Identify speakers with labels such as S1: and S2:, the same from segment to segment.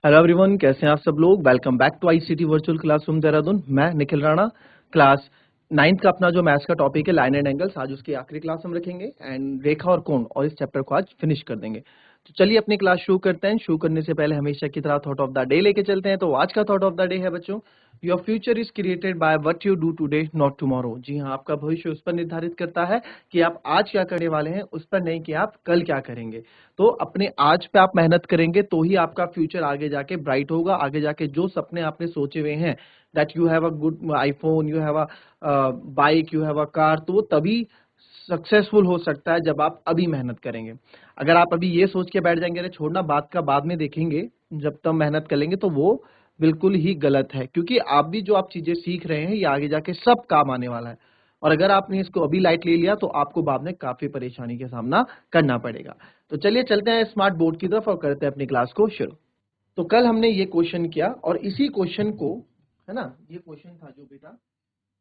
S1: Hello everyone, कैसे हैं आप सब लोग। Welcome back to ICT virtual classroom Dehradun. मैं निखिल राणा। क्लास 9th का अपना जो मैथ्स का टॉपिक है लाइन एंड एंगल्स, आज उसकी आखिरी क्लास हम रखेंगे एंड रेखा और कोण, और इस चैप्टर को आज फिनिश कर देंगे। तो चलिए अपनी क्लास शुरू करते हैं। शुरू करने से पहले हमेशा की तरह थॉट ऑफ द डे लेके चलते हैं। तो आज का थॉट ऑफ द डे है बच्चों, your future is created by what you do today not tomorrow. जी हाँ, आपका भविष्य उस पर निर्धारित करता है कि आप आज क्या करने वाले हैं, उस पर नहीं कि आप कल क्या करेंगे। तो अपने आज पे आप मेहनत करेंगे तो ही आपका फ्यूचर आगे जाके ब्राइट होगा। आगे जाके जो सपने आपने सोचे हुए हैं, that you have a good iPhone, you have a bike, you have a car, तो वो तभी सक्सेसफुल हो सकता है जब आप अभी मेहनत करेंगे। अगर आप अभी ये सोच के बैठ जाएंगे अरे छोड़ना बात का बाद में देखेंगे, जब तक मेहनत करेंगे, तो वो बिल्कुल ही गलत है। क्योंकि आप भी जो आप चीजें सीख रहे हैं ये आगे जाके सब काम आने वाला है। और अगर आपने इसको अभी लाइट ले लिया तो आपको बाद में काफी परेशानी का सामना करना पड़ेगा। तो चलिए चलते हैं स्मार्ट बोर्ड की तरफ और करते हैं अपनी क्लास को शुरू। तो कल हमने ये क्वेश्चन किया और इसी क्वेश्चन को, है ना, ये क्वेश्चन था जो बेटा,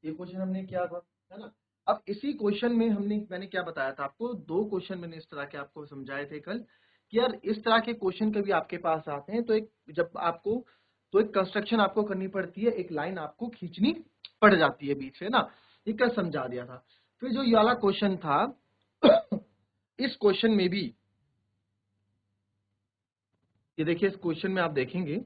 S1: ये क्वेश्चन हमने किया था, है ना। अब इसी क्वेश्चन में मैंने क्या बताया था आपको, दो क्वेश्चन मैंने इस तरह के आपको समझाए थे कल कि यार इस तरह के क्वेश्चन कभी आपके पास आते हैं तो एक जब आपको तो एक कंस्ट्रक्शन आपको करनी पड़ती है, एक लाइन आपको खींचनी पड़ जाती है बीच से ना। ये कल समझा दिया था। फिर जो ये वाला क्वेश्चन था इस क्वेश्चन में भी, ये देखिए इस क्वेश्चन में आप देखेंगे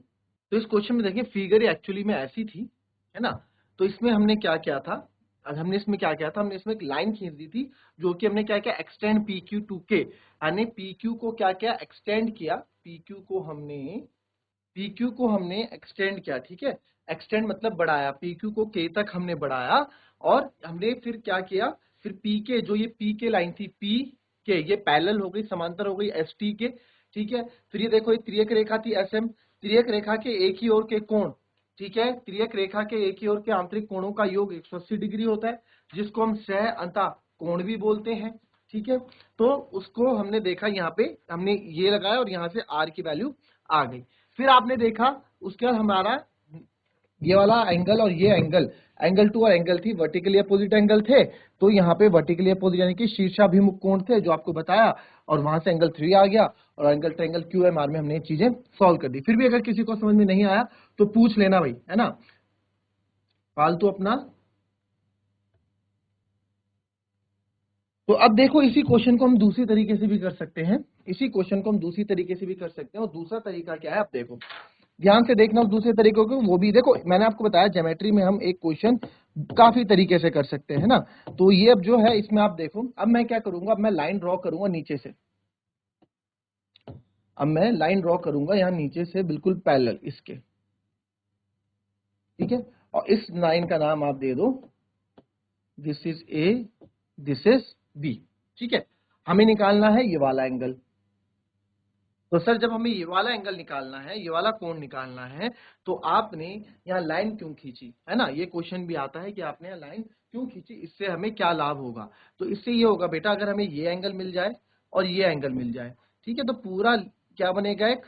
S1: तो इस क्वेश्चन में देखिए फिगर एक्चुअली में ऐसी थी, है ना। तो इसमें हमने क्या किया था, हमने इसमें क्या किया था, हमने इसमें एक लाइन खींच दी थी जो कि हमने क्या किया, एक्सटेंड पी क्यू टू के, यानी पी क्यू को क्या किया, एक्सटेंड किया। पी क्यू को हमने एक्सटेंड किया, ठीक है। एक्सटेंड मतलब बढ़ाया, पी क्यू को के तक हमने बढ़ाया। और हमने फिर क्या किया, फिर पी के, जो ये पी के लाइन थी, पी के ये पैरेलल हो गई, समांतर हो गई एस टी के, ठीक है। फिर ये देखो ये त्रियक रेखा थी एस एम, त्रियक रेखा के एक ही ओर के कोण, ठीक है, त्रियक रेखा के एक ही ओर के आंतरिक कोणों का योग 180 डिग्री होता है, जिसको हम सह अंतः कोण भी बोलते हैं, ठीक है। तो उसको हमने देखा, यहाँ पे हमने ये लगाया और यहाँ से आर की वैल्यू आ गई। फिर आपने देखा उसके बाद हमारा ये वाला एंगल और ये एंगल, एंगल 2 और एंगल 3 वर्टिकली अपोजिट एंगल थे। तो यहाँ पे वर्टिकली अपोजिट यानी कि शीर्षाभिमुख कोण थे जो आपको बताया, और वहां से एंगल 3 आ गया और angle triangle Q M R में हमने चीजें सॉल्व कर दी। फिर भी अगर किसी को समझ में नहीं आया तो पूछ लेना भाई, है ना, फालतू अपना। तो अब देखो इसी क्वेश्चन को हम दूसरी तरीके से भी कर सकते हैं, इसी क्वेश्चन को हम दूसरी तरीके से भी कर सकते हैं। और दूसरा तरीका क्या है, आप देखो ध्यान से देखना उस दूसरे तरीकों को, वो भी देखो। मैंने आपको बताया ज्योमेट्री में हम एक क्वेश्चन काफी तरीके से कर सकते हैं ना। तो ये अब जो है इसमें आप देखो, अब मैं क्या करूंगा, अब मैं लाइन ड्रॉ करूंगा नीचे से, अब मैं लाइन ड्रॉ करूंगा यहाँ नीचे से बिल्कुल पैरेलल इसके, ठीक है। और इस लाइन का नाम आप दे दो, this is A, this is B, ठीक है। हमें निकालना है ये वाला एंगल। तो सर जब हमें ये वाला एंगल निकालना है, ये वाला कोण निकालना है, तो आपने यहाँ लाइन क्यों खींची, है ना। ये क्वेश्चन भी आता है कि आपने यहाँ लाइन क्यों खींची, इससे हमें क्या लाभ होगा। तो इससे ये होगा बेटा, अगर हमें ये एंगल मिल जाए और ये एंगल मिल जाए, ठीक है, तो पूरा क्या बनेगा, एक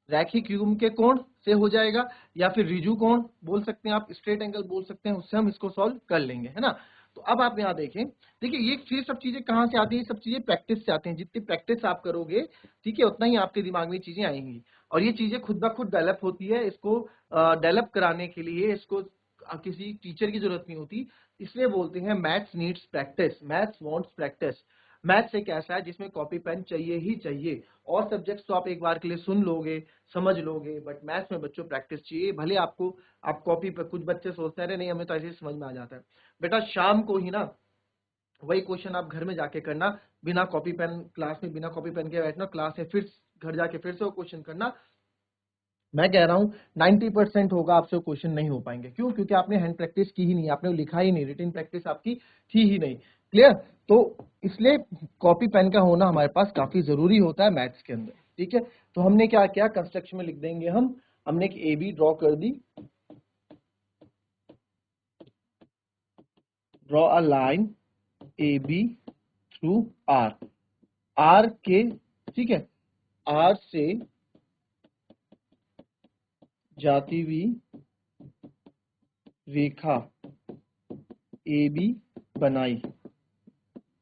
S1: रैखिक युग्म के कोण से हो जाएगा, या फिर रिजु कोण बोल सकते हैं आप, स्ट्रेट एंगल बोल सकते हैं, उससे हम इसको सॉल्व कर लेंगे, है ना। तो अब आप यहाँ देखें, देखिए ये सब चीजें कहाँ से आती है, सब चीजें प्रैक्टिस से आती हैं। जितनी प्रैक्टिस आप करोगे, ठीक है, उतना ही आपके दिमाग में चीजें आएंगी। और ये चीजें खुद ब खुद डेवलप होती है। इसको डेवलप कराने के लिए इसको किसी टीचर की जरूरत नहीं होती। इसलिए बोलते हैं maths needs practice, maths wants practice. Maths एक ऐसा है जिसमें कॉपी पेन चाहिए ही चाहिए। और सब्जेक्ट्स तो आप एक बार के लिए सुन लोगे, समझ लोगे, बट मैथ्स में बच्चों प्रैक्टिस चाहिए। भले आपको, आप कॉपी पर, कुछ बच्चे सोचते हैं नहीं हमें तो ऐसे ही समझ में आ जाता है, बेटा शाम को ही ना वही क्वेश्चन आप घर में जाके करना, बिना कॉपी पेन, क्लास में बिना कॉपी पेन के बैठना, क्लास में फिर घर जाके फिर से वो क्वेश्चन करना। मैं कह रहा हूँ 90% होगा आपसे क्वेश्चन नहीं हो पाएंगे। क्यों? क्योंकि आपने हैंड प्रैक्टिस की ही नहीं, आपने लिखा ही नहीं, रिटन प्रैक्टिस आपकी थी ही नहीं। क्लियर? तो इसलिए कॉपी पेन का होना हमारे पास काफी जरूरी होता है मैथ्स के अंदर, ठीक है। तो हमने क्या किया, कंस्ट्रक्शन में लिख देंगे हमने एक ए बी ड्रॉ कर दी, draw a line A B through R, R के, ठीक है, आर से जाती हुई रेखा ए बी बनाई,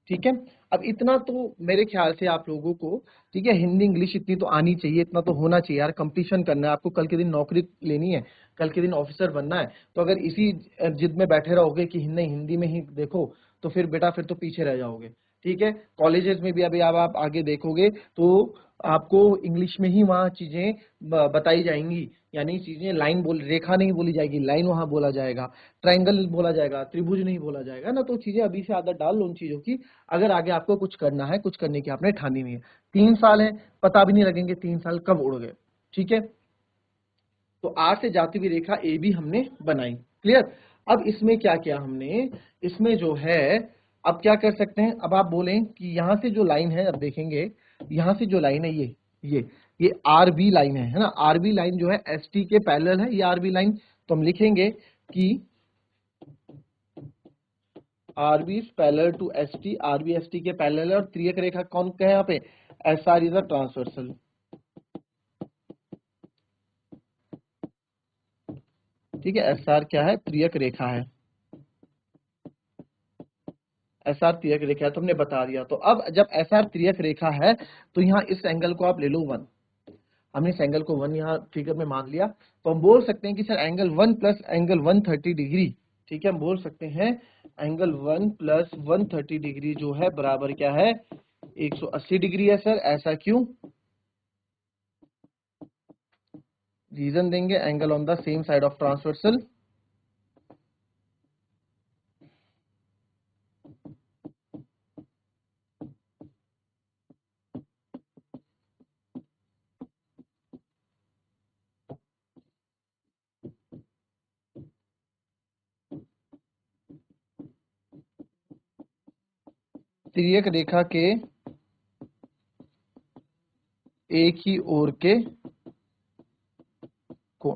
S1: ठीक है। अब इतना तो मेरे ख्याल से आप लोगों को, ठीक है, हिंदी इंग्लिश इतनी तो आनी चाहिए, इतना तो होना चाहिए यार, कंपटीशन करना है आपको, कल के दिन नौकरी लेनी है, कल के दिन ऑफिसर बनना है। तो अगर इसी जिद में बैठे रहोगे कि नहीं हिंदी में ही देखो, तो फिर बेटा फिर तो पीछे रह जाओगे। ठीक है, कॉलेजेस में भी अभी अब आप आगे देखोगे तो आपको इंग्लिश में ही वहाँ चीजें बताई जाएंगी, यानी चीजें लाइन बोल, रेखा नहीं बोली जाएगी, लाइन वहां बोला जाएगा, ट्रायंगल बोला जाएगा, त्रिभुज नहीं बोला जाएगा ना। तो चीजें अभी से आदत डाल लो उन चीजों की, अगर आगे आपको कुछ करना है, कुछ करने की आपने ठानी हुई है। 3 साल है, पता भी नहीं लगेंगे 3 साल कब उड़ गए। ठीक है, तो आर से जाती हुई रेखा ए भी हमने बनाई, क्लियर। अब इसमें क्या किया हमने, इसमें जो है अब क्या कर सकते हैं, अब आप बोलें कि यहां से जो लाइन है, अब देखेंगे यहां से जो लाइन है ये आर बी लाइन है ना। आर बी लाइन जो है एस टी के पैरेलल है, ये आर बी लाइन। तो हम लिखेंगे कि R B is parallel to S T, R B S T के पैरेलल है, और त्रियक रेखा कौन क्या है यहाँ पे, S R is a transversal. ठीक है, एस आर क्या है, त्रियक रेखा है, एस आर त्रियक रेखा है, तो हमने बता दिया। तो अब जब एस आर त्रियक रेखा है तो यहाँ इस एंगल को आप ले लो 1, हमने इस एंगल को 1 यहाँ फिगर में मान लिया। तो हम बोल सकते हैं कि sir angle 1 plus angle 130 degree, ठीक है, हम बोल सकते हैं एंगल 1 प्लस 130 डिग्री जो है बराबर क्या है, 180 डिग्री है। सर ऐसा क्यों, रीजन देंगे, angle on the same side of transversal. तिर्यक रेखा के एक ही ओर के कोण,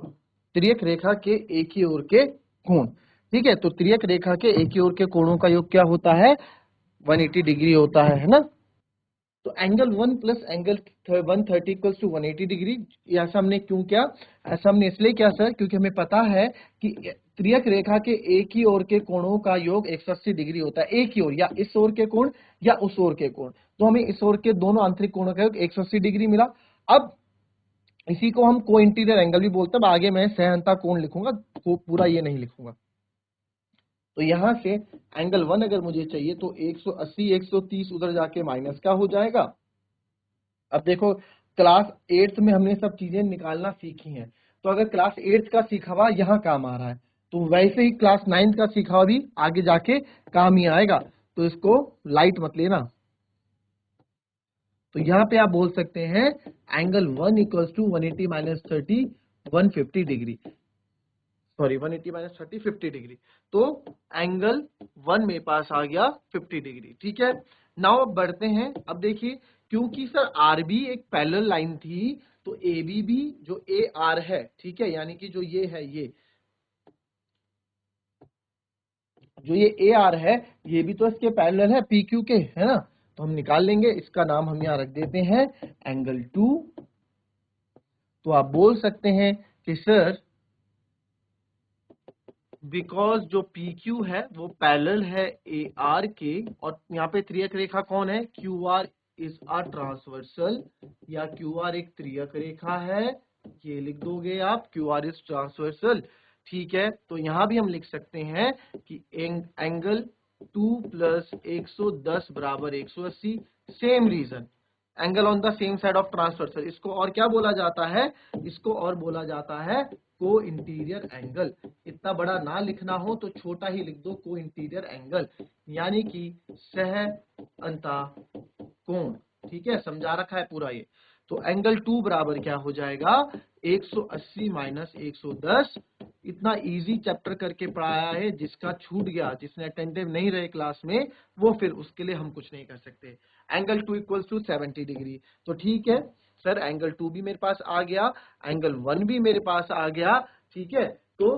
S1: तिर्यक रेखा के एक ही ओर के कोण। ठीक है, तो तिर्यक रेखा के एक ही ओर के कोणों का योग क्या होता है, 180 डिग्री होता है ना। तो angle 1 plus angle 130 equals to 180 degree. ऐसा हमने क्यों किया, ऐसा हमने इसलिए किया सर क्योंकि हमें पता है कि त्रियक रेखा के एक ही ओर के कोणों का योग 180 डिग्री होता है, एक ही ओर, या इस ओर के कोण या उस ओर के कोण। तो हमें इस ओर के दोनों आंतरिक कोणों का योग 180 डिग्री मिला। अब इसी को हम को इंटीरियर एंगल भी बोलते हैं। आगे मैं सहअंता कोण लिखूंगा, तो पूरा ये नहीं लिखूंगा। तो यहां से एंगल 1 अगर मुझे चाहिए तो 180 130 उधर जाके माइनस का हो जाएगा। अब देखो क्लास 8th में हमने सब चीजें निकालना सीखी हैं, तो अगर क्लास 8th का सीखा हुआ यहाँ काम आ रहा है, तो वैसे ही क्लास 9th का सीखा हुआ भी आगे जाके काम ही आएगा। तो इसको लाइट मत लेना। तो यहाँ पे आप बोल सकते हैं angle 1 equals to 180 minus 30 150 degree, sorry 180 minus 30 50 degree. तो एंगल 1 मेरे पास आ गया 50 डिग्री। ठीक है, नाउ अब बढ़ते हैं। अब देखिए क्योंकि सर आरबी एक पैरेलल लाइन थी, तो एबी भी जो ए आर है, ठीक है, यानी कि जो ये है, ये जो ये ए आर है, ये भी तो इसके पैरेलल है पी क्यू के, है ना। तो हम निकाल लेंगे, इसका नाम हम यहाँ रख देते हैं एंगल 2। तो आप बोल सकते हैं कि सर बिकॉज जो पी क्यू है वो पैरेलल है ए आर के, और यहाँ पे त्रियक रेखा कौन है, Q R is a transversal, या क्यू आर एक त्रियक रेखा है, ये लिख दोगे आप, क्यू आर इज ट्रांसवर्सल। ठीक है, तो यहां भी हम लिख सकते हैं कि एंगल 2 प्लस 110 बराबर 180। Same reason, angle on the same side of transversal, इसको और क्या बोला जाता है, इसको और बोला जाता है को इंटीरियर एंगल। इतना बड़ा ना लिखना हो तो छोटा ही लिख दो, को इंटीरियर एंगल, यानी कि सह अंता कोण। ठीक है, समझा रखा है पूरा ये। तो एंगल 2 बराबर क्या हो जाएगा, 180 माइनस 110। इतना इजी चैप्टर करके पढ़ाया है, जिसका छूट गया, जिसने अटेंटिव नहीं रहे क्लास में, वो फिर उसके लिए हम कुछ नहीं कर सकते। Angle 2 equals to 70 degree. तो ठीक है सर, एंगल 2 भी मेरे पास आ गया, एंगल 1 भी मेरे पास आ गया। ठीक है, तो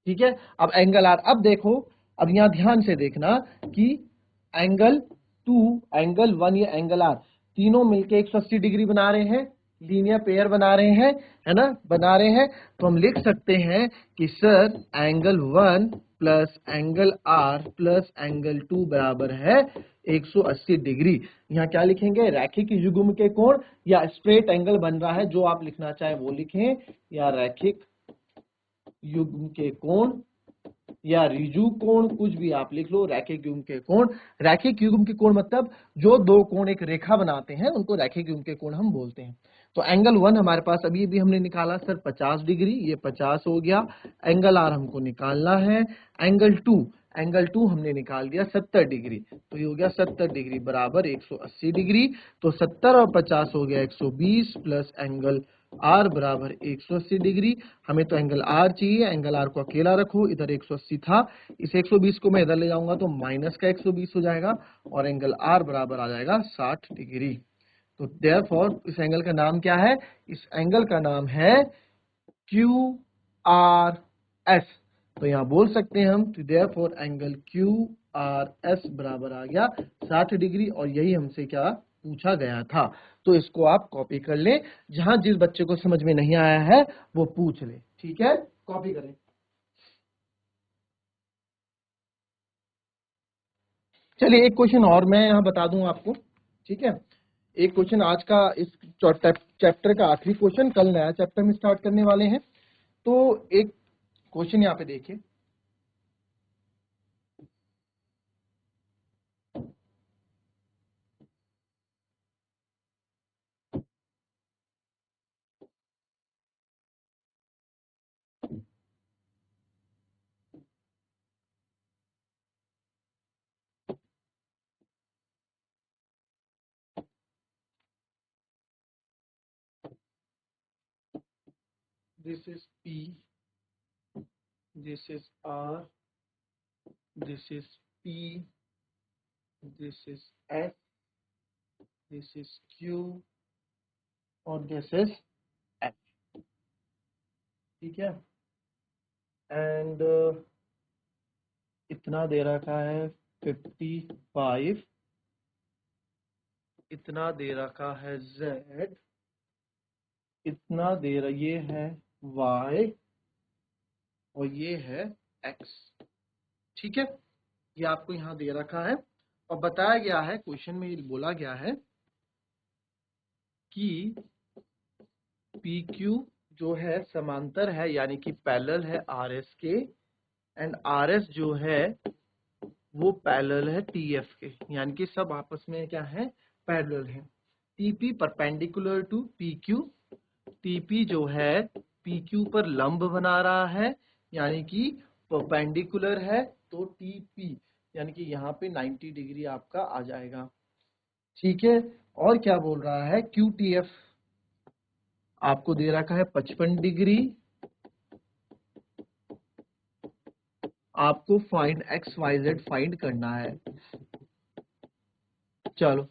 S1: ठीक है, अब एंगल आर। अब देखो, अब यहां ध्यान से देखना कि एंगल 2, एंगल 1 या एंगल आर, तीनों मिलके 180 डिग्री बना रहे हैं, लीनियर पेयर बना रहे हैं, है ना, बना रहे हैं। तो हम लिख सकते हैं कि sir angle 1 plus angle R plus angle 2 बराबर है 180 डिग्री। यहाँ क्या लिखेंगे, रैखिक युग्म के कोण या स्ट्रेट एंगल बन रहा है, जो आप लिखना चाहे वो लिखें, या रैखिक युग्म के कोण या रिजु कोण, कुछ भी आप लिख लो। रैखिक युग्म के कोण, रैखिक युग्म के कोण मतलब जो दो कोण एक रेखा बनाते हैं उनको रैखिक युग्म के कोण हम बोलते हैं। तो एंगल 1 हमारे पास अभी भी हमने निकाला सर 50 डिग्री, ये 50 हो गया। एंगल आर हमको निकालना है। एंगल टू हमने निकाल दिया 70 डिग्री, तो ये हो गया 70 डिग्री बराबर 180 डिग्री। तो 70 और 50 हो गया 120 प्लस एंगल आर बराबर 180 डिग्री। हमें तो एंगल आर चाहिए, एंगल आर को अकेला रखो, इधर 180 था, इस 120 को मैं इधर ले जाऊंगा तो माइनस का 120 हो जाएगा और एंगल आर बराबर आ जाएगा 60 डिग्री। तो देयरफॉर इस एंगल का नाम क्या है, इस एंगल का नाम है क्यू आर एस। तो यहां बोल सकते हैं हम, तो therefore angle Q R S बराबर आ गया 60 डिग्री, और यही हमसे क्या पूछा गया था। तो इसको आप कॉपी कर लें, जहां जिस बच्चे को समझ में नहीं आया है वो पूछ ले, ठीक है, कॉपी करें। चलिए एक क्वेश्चन और मैं यहां बता दूं आपको, ठीक है। एक क्वेश्चन आज का, इस चैप्टर का आखिरी क्वेश्चन, कल नया चैप्टर में स्टार्ट करने वाले हैं। तो एक क्वेश्चन यहाँ पे देखिए, this is P, this is R, this is P, this is S, this is Q और दिस इज एच, ठीक है। एंड इतना दे रखा है 55, इतना दे रखा है z, इतना दे रहा, ये है y और ये है x, ठीक है। ये आपको यहाँ दे रखा है और बताया गया है, क्वेश्चन में ये बोला गया है कि PQ जो है समांतर है, यानी कि पैरेलल है RS के, एंड RS जो है वो पैरेलल है TF के, यानी कि सब आपस में क्या है, पैरेलल है। TP perpendicular to PQ, TP जो है PQ पर लंब बना रहा है, यानी कि परपेंडिकुलर है, तो TP यानी कि यहाँ पे 90 डिग्री आपका आ जाएगा, ठीक है। और क्या बोल रहा है, QTF आपको दे रखा है 55 डिग्री, आपको फाइंड XYZ फाइंड करना है। चलो,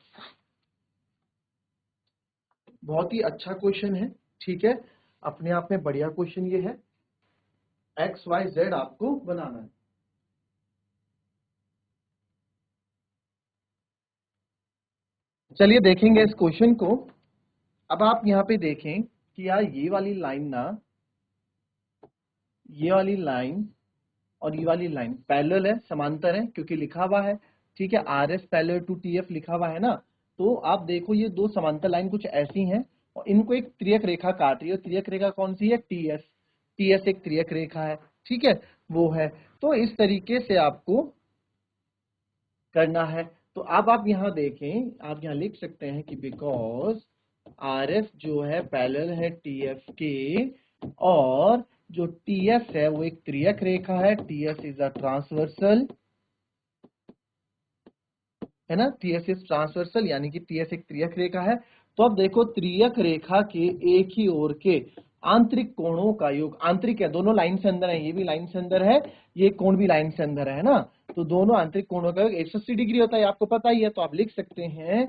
S1: बहुत ही अच्छा क्वेश्चन है, ठीक है, अपने आप में बढ़िया क्वेश्चन ये है। XYZ आपको बनाना है। चलिए देखेंगे इस क्वेश्चन को। अब आप यहाँ पे देखें कि यार ये वाली लाइन ना, ये वाली लाइन और ये वाली लाइन पैरेलल है, समांतर है, क्योंकि लिखा हुआ है, ठीक है, RS पैरेलल टू TF लिखा हुआ है ना। तो आप देखो ये दो समांतर लाइन कुछ ऐसी हैं और इनको एक त्रियक रेखा काट रही है। त्रियक रेखा कौन सी है, TS, TS एक त्रियक रेखा है, ठीक है, वो है। तो इस तरीके से आपको करना है। तो अब आप यहाँ देखें, आप यहाँ लिख सकते हैं कि बिकॉज RS जो है पैरेलल है TF के, और जो TS है वो एक त्रियक रेखा है, TS इज अ ट्रांसवर्सल, है ना, TS इज ट्रांसवर्सल, यानी कि TS एक त्रियक रेखा है। तो अब देखो त्रियक रेखा के एक ही ओर के आंतरिक कोणों का योग, आंतरिक है, दोनों लाइन से अंदर है, ये भी लाइन से अंदर है, ये कोण भी लाइन से अंदर है ना, तो दोनों आंतरिक कोणों का योग 180 डिग्री होता है, आपको पता ही है। तो आप लिख सकते हैं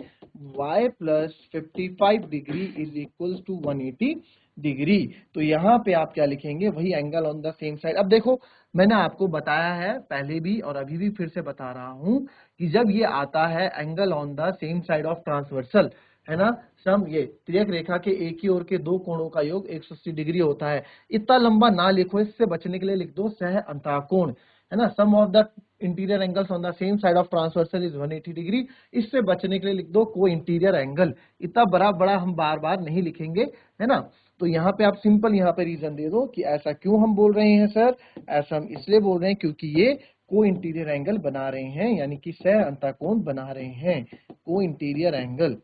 S1: y plus 55 degree is equal to 180 degree. तो यहाँ पे आप क्या लिखेंगे, वही angle on the same side. अब देखो मैंने आपको बताया है पहले भी और अभी भी फिर से बता रहा हूं कि जब ये आता है angle on the same side of transversal, है ना, सम, ये त्रियक रेखा के एक ही ओर के दो कोणों का योग 180 डिग्री होता है। इतना लंबा ना लिखो, इससे बचने के लिए लिख दो सह अंतःकोण, है ना, sum of the interior angles on the same side of transversal is 180 degree. इससे बचने के लिए लिख दो को इंटीरियर एंगल। इतना बड़ा बड़ा हम बार बार नहीं लिखेंगे, है ना। तो यहाँ पे आप सिंपल यहाँ पे रीजन दे दो कि ऐसा क्यों हम बोल रहे हैं सर, ऐसा हम इसलिए बोल रहे हैं क्योंकि ये को इंटीरियर एंगल बना रहे हैं, यानी कि सह अंतःकोण बना रहे हैं, को इंटीरियर एंगल।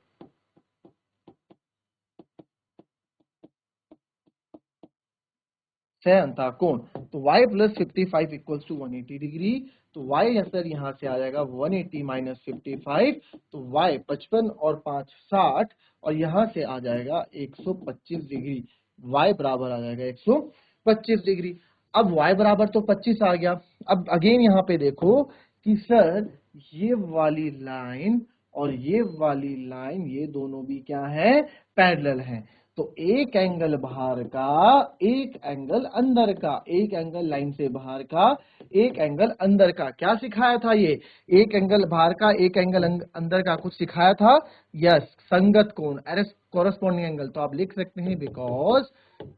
S1: सह अंतःकोण। तो y plus 55 equals to 180 degree. तो y सर यहाँ से आ जाएगा 180 माइनस 55। तो y 55 और 5 60 और यहाँ से आ जाएगा 125 डिग्री। y बराबर आ जाएगा 125 डिग्री। अब y बराबर तो 25 आ गया। अब अगेन यहाँ पे देखो कि सर ये वाली लाइन और ये वाली लाइन ये दोनों भी क्या है, पैरेलल हैं। तो एक एंगल बाहर का, एक एंगल अंदर का, एक एंगल लाइन से बाहर का, एक एंगल अंदर का। क्या सिखाया था ये, एक एंगल बाहर का एक एंगल अंदर का, कुछ सिखाया था। यस, संगत कोण, एरस कॉरेस्पॉन्डिंग एंगल। तो आप लिख सकते हैं because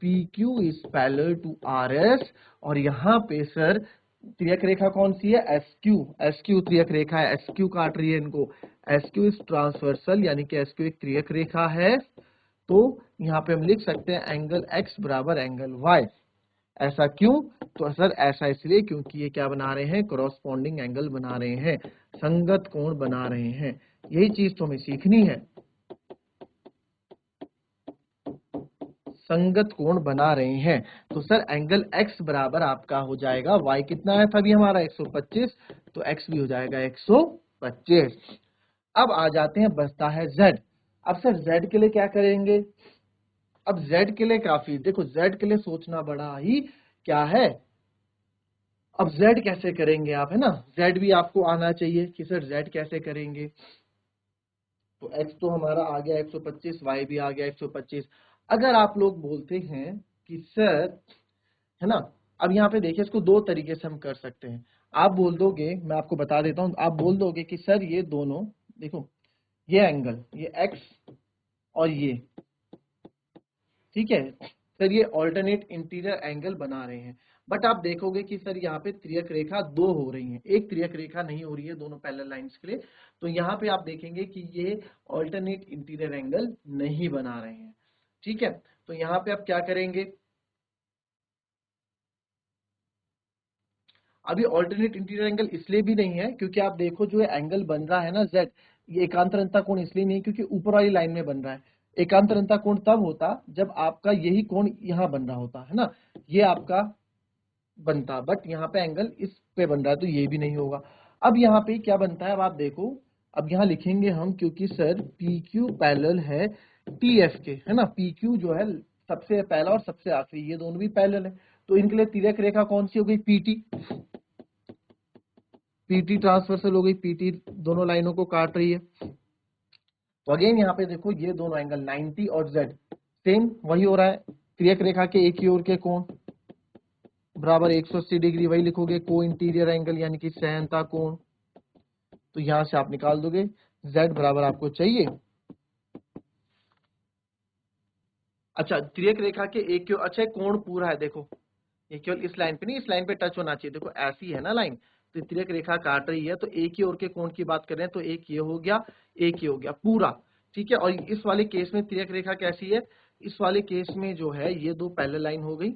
S1: PQ is parallel to RS। और यहाँ पे सर त्रियक रेखा कौन सी है, SQ त्रियक रेखा है, SQ काट रही है इनको। SQ इज ट्रांसवर्सल, यानी कि SQ एक त्रियक रेखा है। तो यहाँ पे हम लिख सकते हैं एंगल x बराबर एंगल y। ऐसा क्यों, तो सर ऐसा इसलिए क्योंकि ये क्या बना रहे हैं, कॉरस्पॉन्डिंग एंगल बना रहे हैं, संगत कोण बना रहे हैं। यही चीज तो हमें सीखनी है, संगत कोण बना रहे हैं। तो सर एंगल x बराबर आपका हो जाएगा, y कितना है अभी हमारा 125, तो x भी हो जाएगा 125। अब आ जाते हैं, बचता है z। अब सर z के लिए क्या करेंगे, अब z के लिए काफी, देखो z के लिए सोचना बड़ा ही क्या है। अब z कैसे करेंगे आप, है ना, z भी आपको आना चाहिए कि सर z कैसे करेंगे। तो x तो हमारा आ गया 125, y भी आ गया 125। अगर आप लोग बोलते हैं कि सर, है ना, अब यहाँ पे देखिए इसको दो तरीके से हम कर सकते हैं। आप बोल दोगे, मैं आपको बता देता हूं, आप बोल दोगे कि सर ये दोनों देखो, ये एंगल, ये x और ये, ठीक है सर, ये ऑल्टरनेट इंटीरियर एंगल बना रहे हैं। बट आप देखोगे कि सर यहाँ पे त्रियक रेखा दो हो रही है, एक त्रियक रेखा नहीं हो रही है दोनों पैरेलल लाइंस के लिए। तो यहाँ पे आप देखेंगे कि ये ऑल्टरनेट इंटीरियर एंगल नहीं बना रहे हैं, ठीक है। तो यहाँ पे आप क्या करेंगे, अभी ऑल्टरनेट इंटीरियर एंगल इसलिए भी नहीं है क्योंकि आप देखो जो एंगल बन रहा है ना z, ये एकांतर अंतः कोण इसलिए नहीं क्योंकि ऊपर वाली लाइन में बन रहा है। एकांतर अंतः कोण तब होता जब आपका यही कोण यहाँ बन रहा होता, है ना, ये आपका बनता, बट यहाँ पे एंगल इस पे बन रहा है तो ये भी नहीं होगा। अब यहाँ पे क्या बनता है, अब आप देखो, अब यहाँ लिखेंगे हम, क्योंकि सर PQ पैरेलल है TF के, है ना, PQ जो है सबसे पहला और सबसे आखिरी, ये दोनों भी पैरेलल है। तो इनके लिए तिर्यक रेखा कौन सी हो गई, PT ट्रांसवर्सल हो गई, PT दोनों लाइनों को काट रही है। तो अगेन यहाँ पे देखो ये दोनों एंगल 90 और Z सेम वही हो रहा है, त्रियक रेखा के एक ही ओर के कोण बराबर 180 डिग्री, वही लिखोगे को इंटीरियर एंगल यानी कि सहनता कोण। तो यहां से आप निकाल दोगे Z बराबर आपको चाहिए, अच्छा त्रियक रेखा के एक की ओर, अच्छा कोण पूरा है, देखो ये केवल इस लाइन पे नहीं, इस लाइन पे टच होना चाहिए, देखो ऐसी है ना लाइन, तो त्रियक रेखा काट रही है, तो एक ही ओर के कोण की बात कर रहे हैं, तो एक ये हो गया, एक ये हो गया पूरा, ठीक है। और इस वाले केस में त्रियक रेखा कैसी है, इस वाले केस में जो है ये दो पैरेलल लाइन हो गई,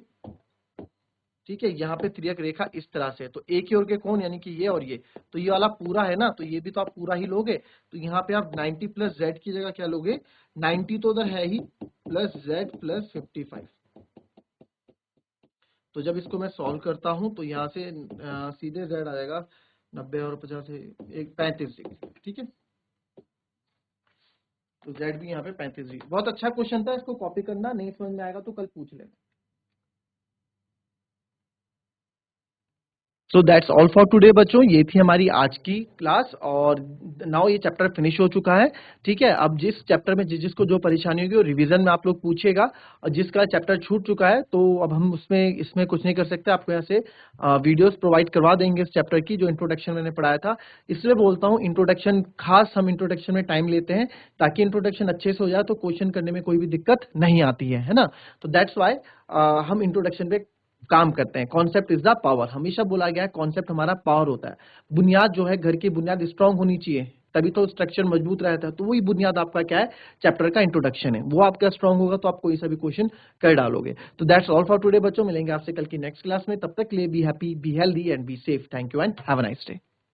S1: ठीक है। यहाँ पे त्रियक रेखा इस तरह से, तो एक ही ओर के कोण यानी कि ये और ये, तो ये वाला पूरा है ना, तो ये भी तो आप पूरा ही लोगे। तो यहाँ पे आप 90 प्लस Z की जगह क्या लोगे, 90 तो उधर है ही, प्लस Z प्लस 55। तो जब इसको मैं सॉल्व करता हूं तो यहाँ से सीधे Z आ जाएगा 90 और 50 से 35 डिग्री, ठीक है। तो Z भी यहाँ पे 35 डिग्री। बहुत अच्छा क्वेश्चन था, इसको कॉपी करना, नहीं समझ में आएगा तो कल पूछ लेना। So that's all for today बच्चों, ये थी हमारी आज की क्लास और नाउ ये चैप्टर फिनिश हो चुका है, ठीक है। अब जिस चैप्टर में जिसको जो परेशानी होगी वो रिवीजन में आप लोग पूछेगा, और जिसका चैप्टर छूट चुका है तो अब हम उसमें इसमें कुछ नहीं कर सकते, आपको यहाँ से वीडियोस प्रोवाइड करवा देंगे इस चैप्टर की, जो इंट्रोडक्शन मैंने पढ़ाया था। इसलिए बोलता हूँ इंट्रोडक्शन, खास हम इंट्रोडक्शन में टाइम लेते हैं ताकि इंट्रोडक्शन अच्छे से हो जाए तो क्वेश्चन करने में कोई भी दिक्कत नहीं आती है ना। तो दैट्स वाई हम इंट्रोडक्शन पे काम करते हैं। कॉन्सेप्ट इज द पावर, हमेशा बोला गया है कॉन्सेप्ट हमारा पावर होता है। बुनियाद जो है, घर की बुनियाद स्ट्रांग होनी चाहिए, तभी तो स्ट्रक्चर मजबूत रहता है। तो वही बुनियाद आपका क्या है, चैप्टर का इंट्रोडक्शन है, वो आपका स्ट्रांग होगा तो आप कोई सा भी क्वेश्चन कर डालोगे। तो दैट्स ऑल फॉर टुडे बच्चों, मिलेंगे आपसे कल की नेक्स्ट क्लास में, तब तक के लिए be happy, be healthy and be safe. Thank you and have a nice day.